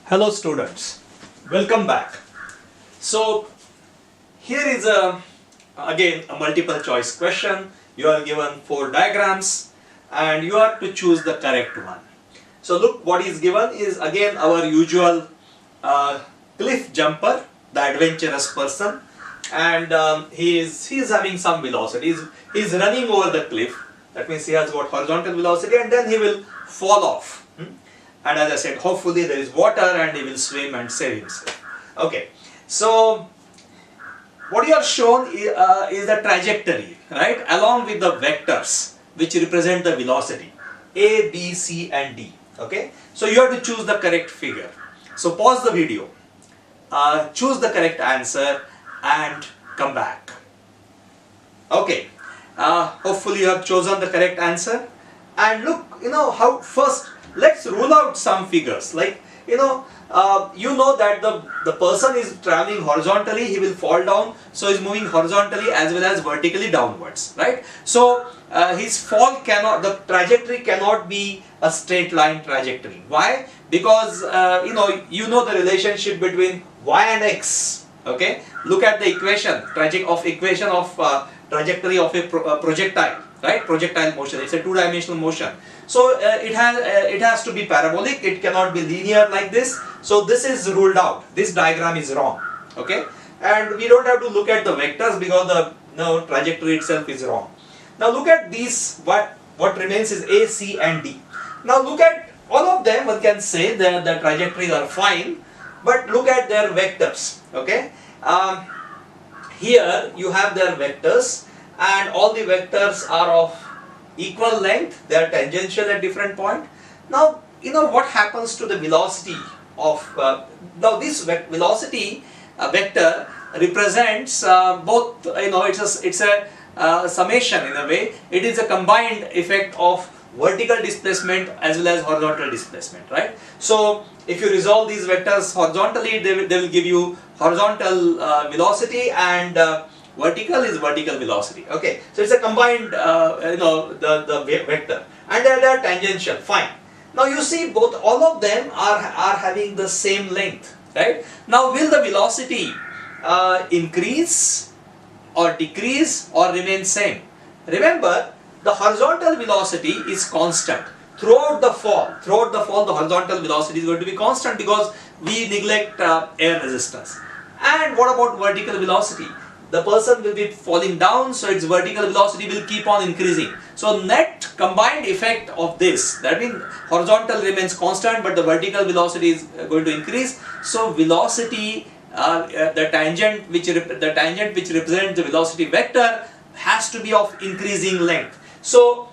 Hello students, welcome back. So here is again a multiple choice question. You are given 4 diagrams and you are to choose the correct one. So look, what is given is again our usual cliff jumper, the adventurous person, and he is having some velocity. He is running over the cliff. That means he has got horizontal velocity and then he will fall off. And as I said, hopefully there is water and he will swim and save himself. Okay, so what you are shown is the trajectory, right, along with the vectors which represent the velocity A, B, C and D. Okay, so you have to choose the correct figure. So pause the video, choose the correct answer and come back. Okay, hopefully you have chosen the correct answer. And look, how first let's rule out some figures. Like, you know that the person is traveling horizontally, he will fall down, so he's moving horizontally as well as vertically downwards, right? So his fall cannot, the trajectory cannot be a straight line trajectory. Why? Because you know the relationship between y and x. Okay, look at the equation of trajectory of a projectile, right? Projectile motion, it's a two-dimensional motion. So it has to be parabolic, it cannot be linear like this. So this is ruled out, this diagram is wrong. Okay, and we don't have to look at the vectors because the trajectory itself is wrong. Now look at these, what remains is A, C and D. Now look at all of them. One can say that the trajectories are fine, but look at their vectors. Okay, here you have their vectors and all the vectors are of equal length, they are tangential at different point. Now what happens to the velocity of now this velocity vector represents both, it's a summation in a way. It is a combined effect of vertical displacement as well as horizontal displacement, right? So if you resolve these vectors horizontally, they will give you horizontal velocity, and vertical is vertical velocity. Okay, so it's a combined the vector, and they are tangential. Fine. Now you see all of them are having the same length, right? Now will the velocity increase or decrease or remain same? Remember, the horizontal velocity is constant throughout the fall. Throughout the fall, the horizontal velocity is going to be constant because we neglect air resistance. And what about vertical velocity? The person will be falling down, so its vertical velocity will keep on increasing. So net combined effect of this, that means horizontal remains constant but the vertical velocity is going to increase. So velocity, the tangent which represents the velocity vector has to be of increasing length. So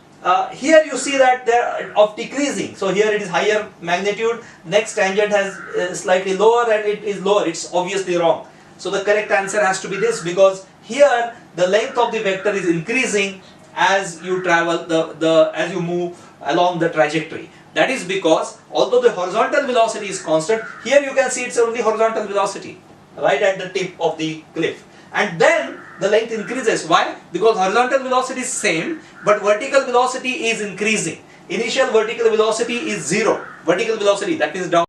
here you see that they are of decreasing. So here it is higher magnitude, next tangent has slightly lower and it is lower. It's obviously wrong. So the correct answer has to be this, because here the length of the vector is increasing as you travel as you move along the trajectory. That is because although the horizontal velocity is constant, here you can see it's only horizontal velocity right at the tip of the cliff, and then the length increases. Why? Because horizontal velocity is same but vertical velocity is increasing. Initial vertical velocity is 0. Vertical velocity, that is down.